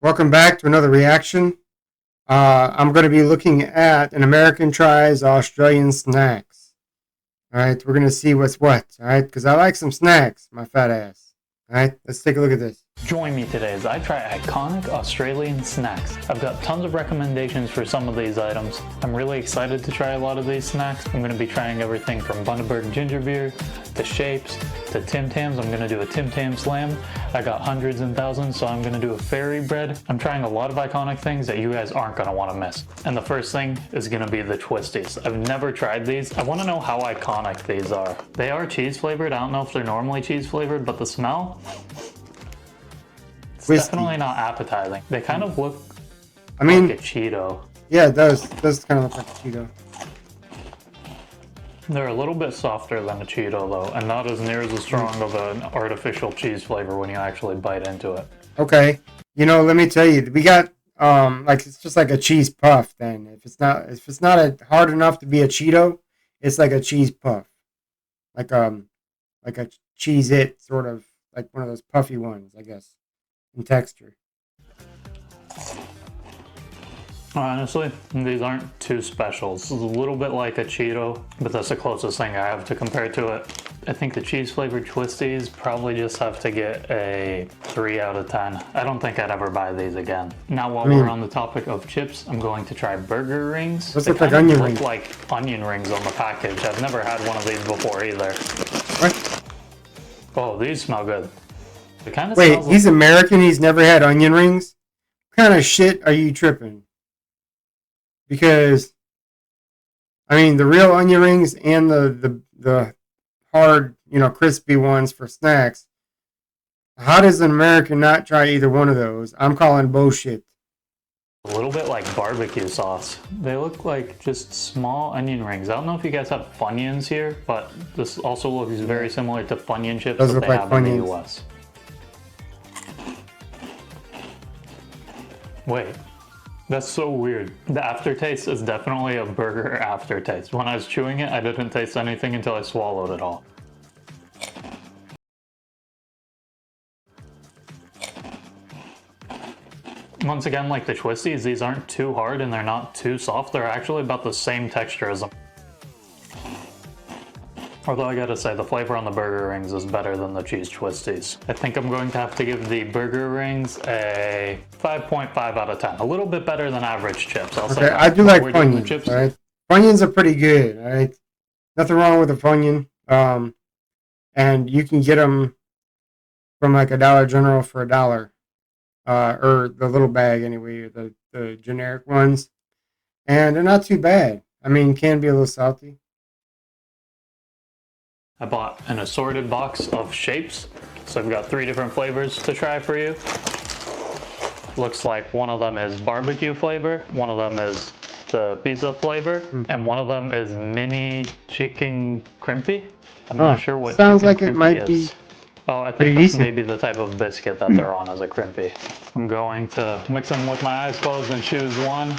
Welcome back to another reaction. I'm going to be looking at an American tries Australian snacks. All right, we're going to see what's what. All right, because I like some snacks, my fat ass. All right, let's take a look at this. Join me today as I try iconic Australian snacks. I've got tons of recommendations for some of these items. I'm really excited to try a lot of these snacks. I'm going to be trying everything from Bundaberg ginger beer, to shapes, to Tim Tams. I'm going to do a Tim Tam slam. I got hundreds and thousands, so I'm going to do a fairy bread. I'm trying a lot of iconic things that you guys aren't going to want to miss. And the first thing is going to be the Twisties. I've never tried these. I want to know how iconic these are. They are cheese flavored. I don't know if they're normally cheese flavored, but the smell, it's definitely not appetizing. They kind of look like a Cheeto. Yeah, it does. It does kind of look like a Cheeto. They're a little bit softer than a Cheeto though, and not as near as strong of an artificial cheese flavor when you actually bite into it. Okay. You know, let me tell you, we got like it's just like a cheese puff then. If it's not hard enough to be a Cheeto, it's like a cheese puff. Like a Cheez-It sort of, like one of those puffy ones, I guess, in texture. Honestly, these aren't too special. It's a little bit like a Cheeto, but that's the closest thing I have to compare to it. I think the cheese flavored Twisties probably just have to get a 3 out of 10. I don't think I'd ever buy these again. Now while we're on the topic of chips, I'm going to try burger rings. Those look like onion rings. Like onion rings on the package. I've never had one of these before either. What? Oh, these smell good. It kind of Wait, he's American, he's never had onion rings? What kind of shit are you tripping? Because, I mean, the real onion rings and the hard, you know, crispy ones for snacks. How does an American not try either one of those? I'm calling bullshit. A little bit like barbecue sauce. They look like just small onion rings. I don't know if you guys have Funyuns here, but this also looks very similar to Funyun chips that they have in the US. Wait. That's so weird. The aftertaste is definitely a burger aftertaste. When I was chewing it, I didn't taste anything until I swallowed it all. Once again, like the Twisties, these aren't too hard and they're not too soft. They're actually about the same texture as them. Although I gotta say, the flavor on the burger rings is better than the cheese Twisties. I think I'm going to have to give the burger rings a 5.5 out of 10. A little bit better than average chips, I'll say that. I do like Funyuns, right? Funyuns are pretty good, right? Nothing wrong with a Funyun. And you can get them from like a Dollar General for $1. Or the little bag anyway, the generic ones. And they're not too bad. I mean, can be a little salty. I bought an assorted box of shapes, so I've got 3 different flavors to try for you. Looks like one of them is barbecue flavor, one of them is the pizza flavor, and one of them is mini chicken crimpy. I'm not sure what sounds like it might be. Oh, I think that's maybe the type of biscuit that they're on as a crimpy. I'm going to mix them with my eyes closed and choose one.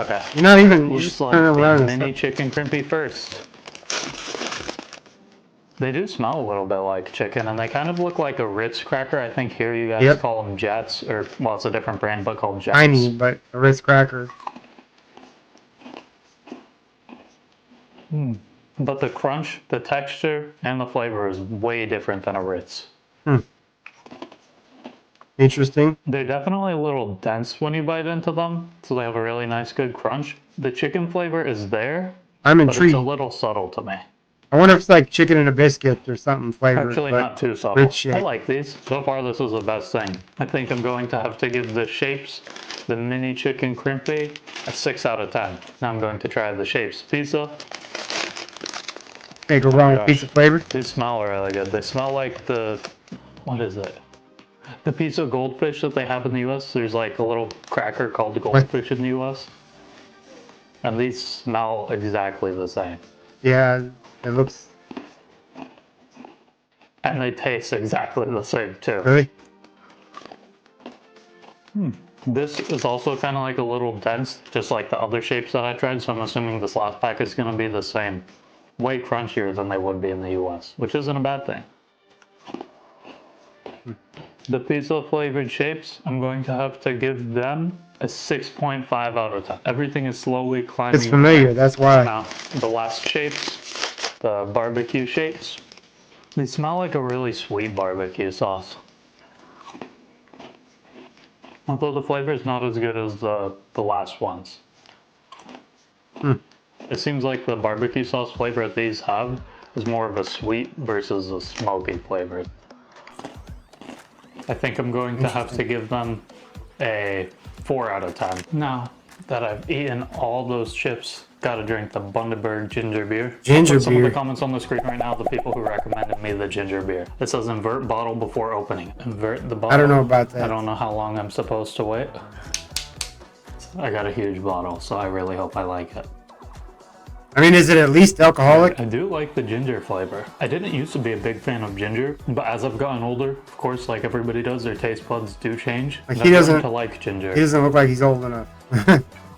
Okay. You're not even Looks like the mini chicken crimpy first. They do smell a little bit like chicken, and they kind of look like a Ritz cracker. I think here you guys call them Jets, or, well, it's a different brand, but called Jets. Tiny, but a Ritz cracker. But the crunch, the texture, and the flavor is way different than a Ritz. Interesting. They're definitely a little dense when you bite into them, so they have a really nice, good crunch. The chicken flavor is there, I'm intrigued. But it's a little subtle to me. I wonder if it's like chicken in a biscuit or something flavored. Actually, not too subtle. I like these. So far, this is the best thing. I think I'm going to have to give the shapes, the mini chicken crimpy, a 6 out of 10. Now I'm going to try the shapes pizza. Can't go wrong with pizza flavor. These smell really good. They smell like the, what is it? The pizza goldfish that they have in the US. There's like a little cracker called the goldfish in the US. And these smell exactly the same. Yeah, it looks. And they taste exactly the same too. Really? This is also kind of like a little dense, just like the other shapes that I tried, so I'm assuming this last pack is going to be the same. Way crunchier than they would be in the US, which isn't a bad thing. The pizza flavored shapes, I'm going to have to give them a 6.5 out of 10. Everything is slowly climbing. It's familiar, that's why. Now, the last shapes, the barbecue shapes, they smell like a really sweet barbecue sauce. Although the flavor is not as good as the last ones. It seems like the barbecue sauce flavor that these have is more of a sweet versus a smoky flavor. I think I'm going to have to give them a 4 out of 10. Now that I've eaten all those chips, gotta drink the Bundaberg ginger beer. Ginger I'll put some of beer. the comments on the screen right now, the people who recommended me the ginger beer. It says invert bottle before opening. Invert the bottle. I don't know about that. I don't know how long I'm supposed to wait. I got a huge bottle, so I really hope I like it. I mean, is it at least alcoholic? I do like the ginger flavor. I didn't used to be a big fan of ginger, but as I've gotten older, of course, like everybody does, their taste buds do change. Like and he I've learned doesn't to like ginger. He doesn't look like he's old enough.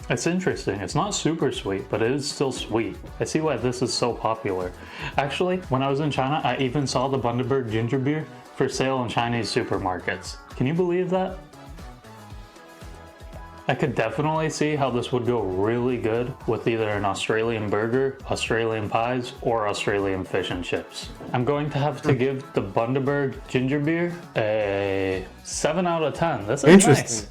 It's interesting. It's not super sweet, but it is still sweet. I see why this is so popular. Actually, when I was in China, I even saw the Bundaberg ginger beer for sale in Chinese supermarkets. Can you believe that? I could definitely see how this would go really good with either an Australian burger, Australian pies, or Australian fish and chips. I'm going to have to give the Bundaberg ginger beer a 7 out of 10. This is Interesting. nice.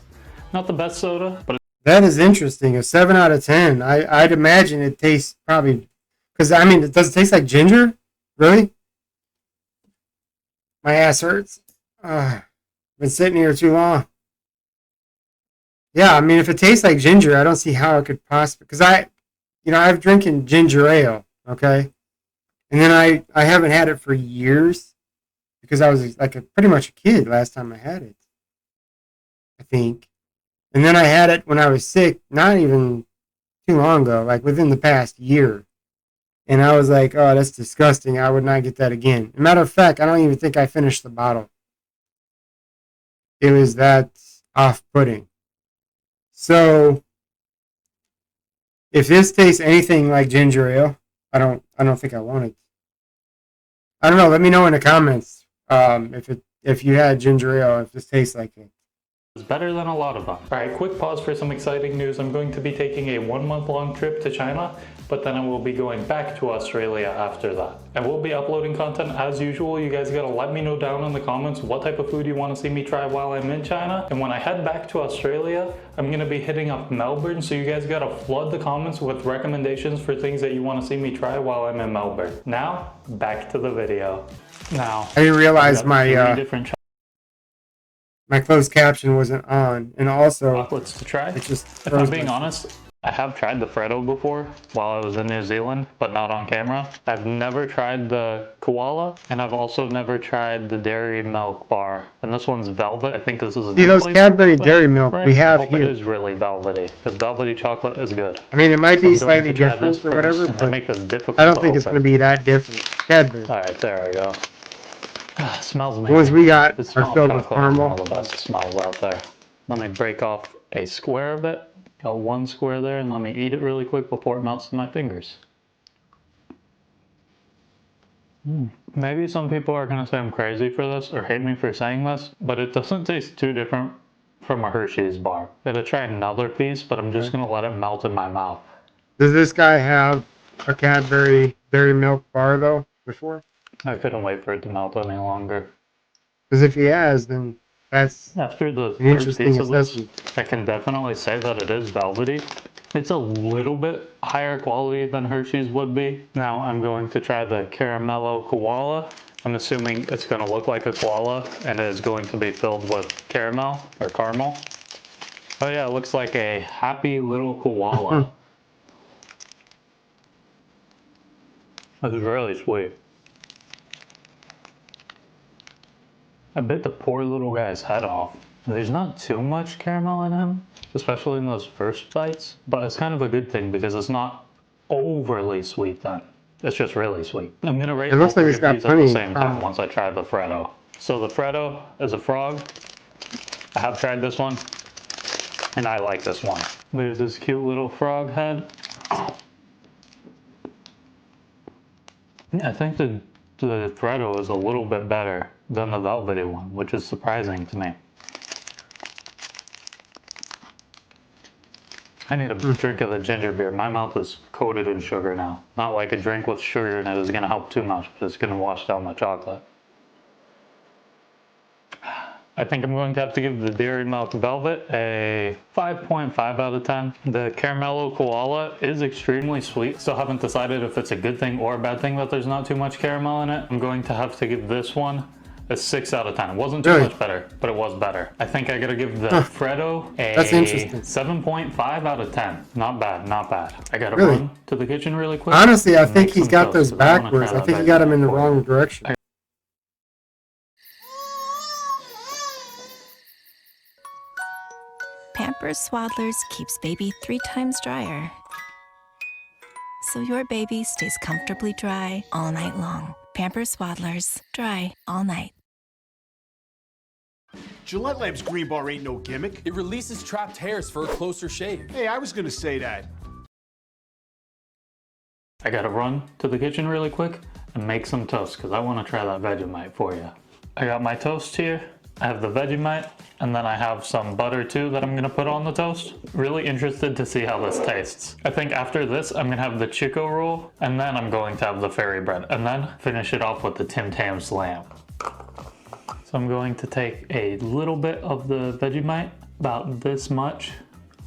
Not the best soda, but That is interesting. A 7 out of 10. I'd imagine it tastes probably, because I mean, does it taste like ginger? Really? My ass hurts. Been sitting here too long. Yeah, I mean, if it tastes like ginger, I don't see how it could possibly. Because I've drinking ginger ale, okay, and then I haven't had it for years because I was like pretty much a kid last time I had it, I think. And then I had it when I was sick, not even too long ago, like within the past year. And I was like, oh, that's disgusting. I would not get that again. Matter of fact, I don't even think I finished the bottle. It was that off-putting. So, if this tastes anything like ginger ale, I don't think I want it. I don't know. Let me know in the comments if you had ginger ale, if this tastes like it. it's better than a lot of them. Alright, quick pause for some exciting news. I'm going to be taking a 1-month-long trip to China, but then I will be going back to Australia after that. I will be uploading content as usual. You guys gotta let me know down in the comments what type of food you want to see me try while I'm in China. And when I head back to Australia, I'm gonna be hitting up Melbourne, so you guys gotta flood the comments with recommendations for things that you want to see me try while I'm in Melbourne. Now, back to the video. Now, I didn't realize I've got my three different my closed caption wasn't on, and also chocolates to try. it just If I'm being honest, I have tried the Freddo before while I was in New Zealand, but not on camera. I've never tried the koala, and I've also never tried the dairy milk bar. And this one's velvet. I think this is a See those flavor, Cadbury but- Dairy Milk right? we have I hope here. it is really velvety, because velvety chocolate is good. I mean, it might I'm be going slightly to try different this or whatever, first, and they but make this difficult I don't to think it's going to open. be that different. Cadbury. Alright, there we go. It smells amazing. The ones we got It are smells filled with chocolate. caramel. One of the best smells out there. Let me break off a square of it. Got one square there, and let me eat it really quick before it melts in my fingers. Maybe some people are going to say I'm crazy for this or hate me for saying this, but it doesn't taste too different from a Hershey's bar. I'm going to try another piece, but I'm just going to let it melt in my mouth. Does this guy have a Cadbury Dairy Milk bar, though, before? I couldn't wait for it to melt any longer. Because if he has, then that's After the an third interesting piece of this, assessment. I can definitely say that it is velvety. It's a little bit higher quality than Hershey's would be. Now I'm going to try the Caramello Koala. I'm assuming it's going to look like a koala and it is going to be filled with caramel or caramel. Oh yeah, it looks like a happy little koala. That's really sweet. I bit the poor little guy's head off. There's not too much caramel in him, especially in those first bites, but it's kind of a good thing because it's not overly sweet then. It's just really sweet. I'm gonna rate It looks all like three it's of got these at the plenty same of time caramel. once I try the Freddo. So the Freddo is a frog. I have tried this one, and I like this one. There's this cute little frog head. Yeah, I think the the Freddo is a little bit better than the velvety one, which is surprising to me. I need a drink of the ginger beer. My mouth is coated in sugar now. Not like a drink with sugar in it is going to help too much, but it's going to wash down the chocolate. I think I'm going to have to give the Dairy Milk Velvet a 5.5 out of 10. The Caramello Koala is extremely sweet. Still haven't decided if it's a good thing or a bad thing that there's not too much caramel in it. I'm going to have to give this one a 6 out of 10. It wasn't too much better, but it was better. I think I gotta give the Freddo a 7.5 out of 10. Not bad, not bad. I gotta run to the kitchen really quick. Honestly, I think he's got those backwards. I think he got them in the wrong direction. Pampers Swaddlers keeps baby 3 times drier, so your baby stays comfortably dry all night long. Pampers Swaddlers, dry all night. Gillette Labs Green Bar ain't no gimmick. It releases trapped hairs for a closer shave. Hey, I was gonna say that. I gotta run to the kitchen really quick and make some toast because I want to try that Vegemite for you. I got my toast here. I have the Vegemite, and then I have some butter too that I'm gonna put on the toast. Really interested to see how this tastes. I think after this, I'm gonna have the Chiko roll, and then I'm going to have the fairy bread, and then finish it off with the Tim Tam Slam. So I'm going to take a little bit of the Vegemite, about this much.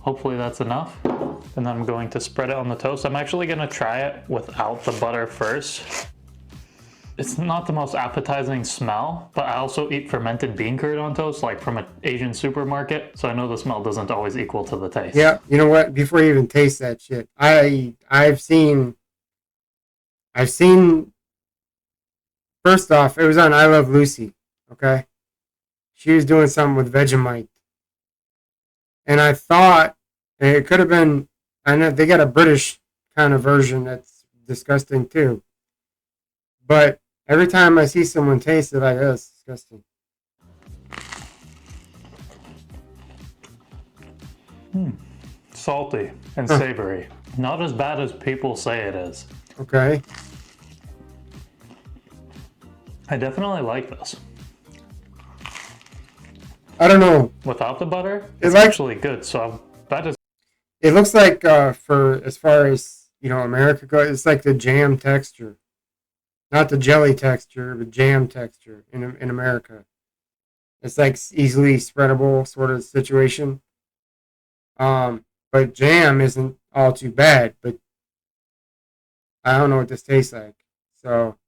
Hopefully that's enough. And then I'm going to spread it on the toast. I'm actually gonna try it without the butter first. It's not the most appetizing smell, but I also eat fermented bean curd on toast, like from an Asian supermarket, so I know the smell doesn't always equal to the taste. Yeah, you know what? Before you even taste that shit, I've seen. First off, it was on I Love Lucy. Okay, she was doing something with Vegemite, and I thought it could have been. I know they got a British kind of version that's disgusting too, but every time I see someone taste it, like, oh, it's disgusting. Salty and savory. Not as bad as people say it is. Okay. I definitely like this. I don't know. Without the butter, It's it's like- actually good. So that is. It looks like for as far as America goes, it's like the jam texture, not the jelly texture, but jam texture in America. It's like easily spreadable sort of situation. But jam isn't all too bad. But I don't know what this tastes like. So,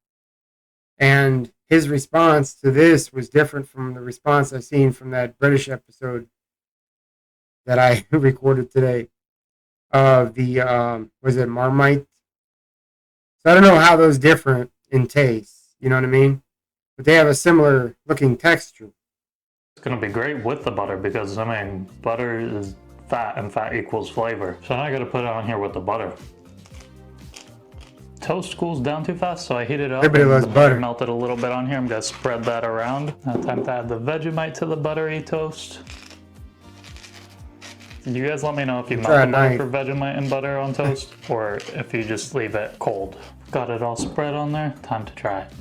and his response to this was different from the response I've seen from that British episode that I recorded today of the was it Marmite? So I don't know how those different in taste. You know what I mean? But they have a similar looking texture. It's gonna be great with the butter because, I mean, butter is fat and fat equals flavor. So now I gotta put it on here with the butter. Toast cools down too fast, so I heat it up. Everybody loves the butter. Melted a little bit on here. I'm gonna spread that around. Now time to add the Vegemite to the buttery toast. You guys let me know if you melt the butter for Vegemite and butter on toast, or if you just leave it cold. Got it all spread on there. Time to try it.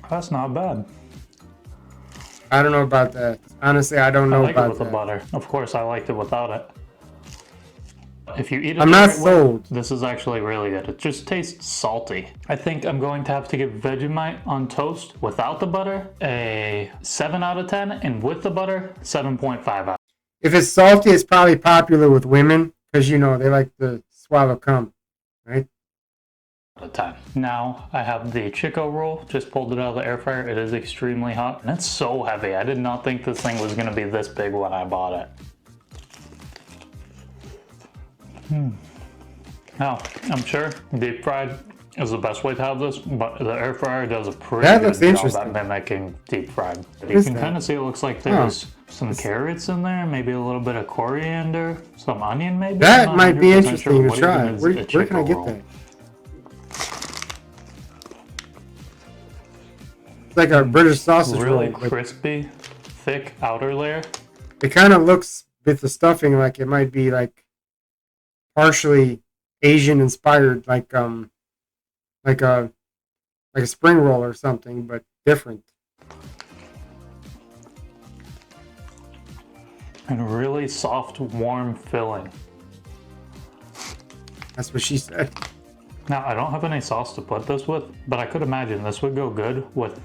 That's not bad. I don't know about that. Honestly, I don't know I like about it with that. the butter. Of course, I liked it without it. If you eat it I'm the not right way, sold. this is actually really good. It just tastes salty. I think I'm going to have to give Vegemite on toast without the butter a 7 out of 10, and with the butter, 7.5 out If it's salty, it's probably popular with women because they like to swallow cum, right? of 10. Now I have the Chiko roll, just pulled it out of the air fryer. It is extremely hot and it's so heavy. I did not think this thing was going to be this big when I bought it. Now, I'm sure deep fried is the best way to have this, but the air fryer does a pretty That looks good job interesting. at mimicking deep fried. You is can that? kind of see it looks like there's some carrots in there, maybe a little bit of coriander, some onion maybe. That I'm not might be 100% interesting sure. to What try. even is Where a can I Chiko get roll? that? It's like a British sausage Really roll. But crispy, thick outer layer. it kind of looks with the stuffing like it might be like partially Asian inspired, like a spring roll or something, but different. And really soft, warm filling. That's what she said. Now, I don't have any sauce to put this with, but I could imagine this would go good with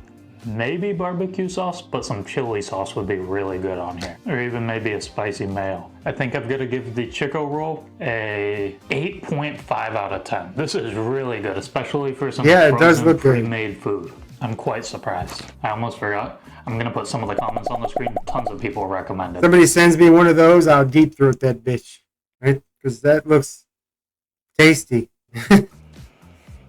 maybe barbecue sauce, but some chili sauce would be really good on here. Or even maybe a spicy mayo. I think I'm gonna give the Chiko roll a 8.5 out of 10. This is really good, especially for some it does look good. pre-made food. I'm quite surprised. I almost forgot. I'm gonna put some of the comments on the screen. Tons of people recommend it. Somebody sends me one of those, I'll deep throat that bitch, right? Because that looks tasty.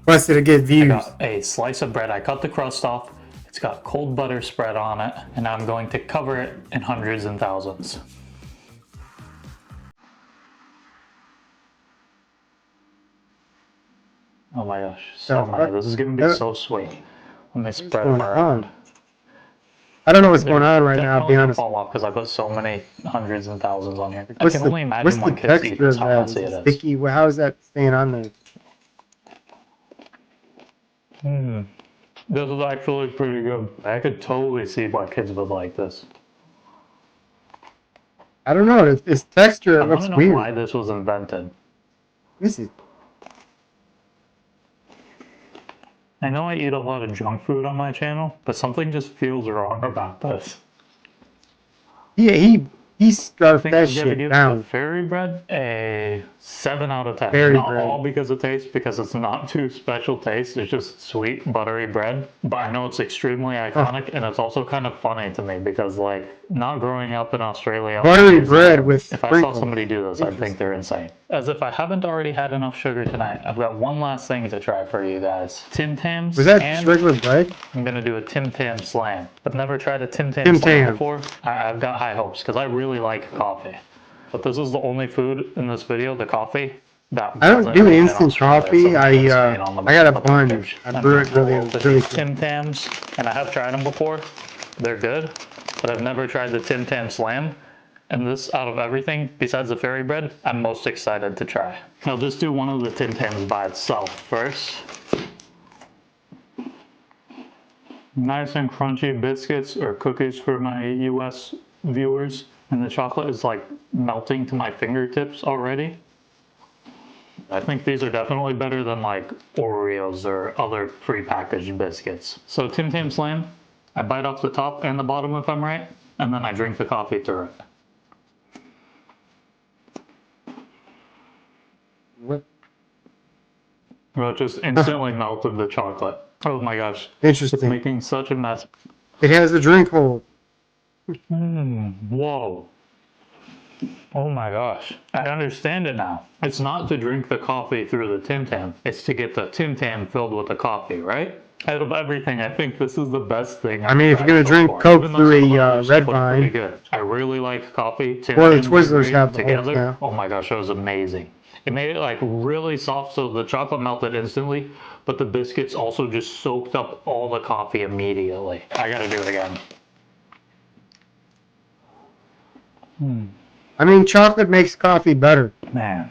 Plus, it'll get views. I got a slice of bread. I cut the crust off. It's got cold butter spread on it, and I'm going to cover it in hundreds and thousands. Oh my gosh, so many. This is gonna be so sweet. Let me spread them around. I don't know what's going on right now, I'll be honest. Fall off because I put so many hundreds and thousands on here. What's I can only imagine what's when the kids eat texture this, of how that? messy it Is it is. sticky? Well, how is that staying on there? This is actually pretty good. I could totally see why kids would like this. I don't know. This texture I want looks to know weird. why this was invented. This is. I know I eat a lot of junk food on my channel, but something just feels wrong about this. Yeah, he stuffed I think that I'm gonna shit give down. the fairy bread a 7 out of 10. Fairy Not bread. all because of taste, because it's not too special taste. It's just sweet, buttery bread. But I know it's extremely iconic, and it's also kind of funny to me because, like, not growing up in Australia. Buttery bread with If I sprinkles. saw somebody do this, I'd think they're insane. As if I haven't already had enough sugar tonight, I've got one last thing to try for you guys. Tim Tams. Was that and just regular bread? I'm gonna do a Tim Tam slam. I've never tried a Tim Tam Tim slam Tam. before. I've got high hopes because I really like coffee. But this is the only food in this video, the coffee, that I don't wasn't do made in instant Australia, coffee. so I it's made on the got a mother bun. page. I brew it really quick. Tim Tams, and I have tried them before. They're good, but I've never tried the Tim Tam slam. And this, out of everything, besides the fairy bread, I'm most excited to try. I'll just do one of the Tim Tams by itself first. Nice and crunchy biscuits or cookies for my US viewers. And the chocolate is like melting to my fingertips already. I think these are definitely better than like Oreos or other prepackaged biscuits. So Tim Tam Slam, I bite off the top and the bottom if I'm right, and then I drink the coffee through it. What? Well, it just instantly melted the chocolate. Oh my gosh. Interesting. It's making such a mess. It has a drink hole. Whoa. Oh my gosh. I understand it now. It's not to drink the coffee through the Tim Tam. It's to get the Tim Tam filled with the coffee, right? Out of everything, I think this is the best thing. I mean, if you're gonna drink Coke through a red pretty vine, good. I really like coffee. Tim or the Tams Twizzlers are great have the together. Hulk now. Oh my gosh, that was amazing. It made it like really soft, so the chocolate melted instantly, but the biscuits also just soaked up all the coffee immediately. I gotta do it again. I mean, chocolate makes coffee better. Man,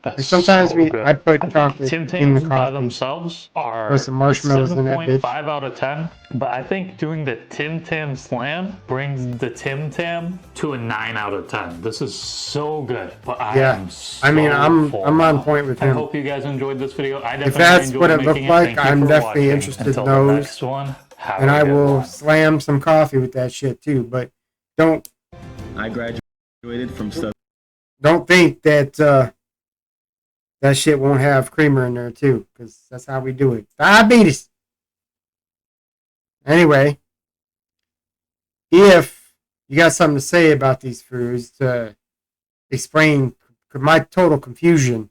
that's Sometimes so good. I put chocolate Tim in Tams the by coffee. themselves are Put some marshmallows in that bitch. 7.5 out of 10, but I think doing the Tim Tam Slam brings the Tim Tam to a 9 out of 10. This is so good, but I am so I'm full on now. point with I him. hope you guys enjoyed this video. I definitely If that's enjoyed what it making looked like, Thank you I'm for definitely watching. interested Until in the those. next one, have And a I good will one. slam some coffee with that shit too. But don't I graduated from think that that shit won't have creamer in there too, because that's how we do it. Diabetes. Anyway, if you got something to say about these foods to explain my total confusion,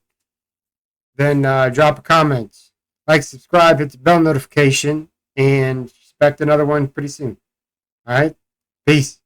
then drop a comment, like, subscribe, hit the bell notification, and expect another one pretty soon. All right, peace.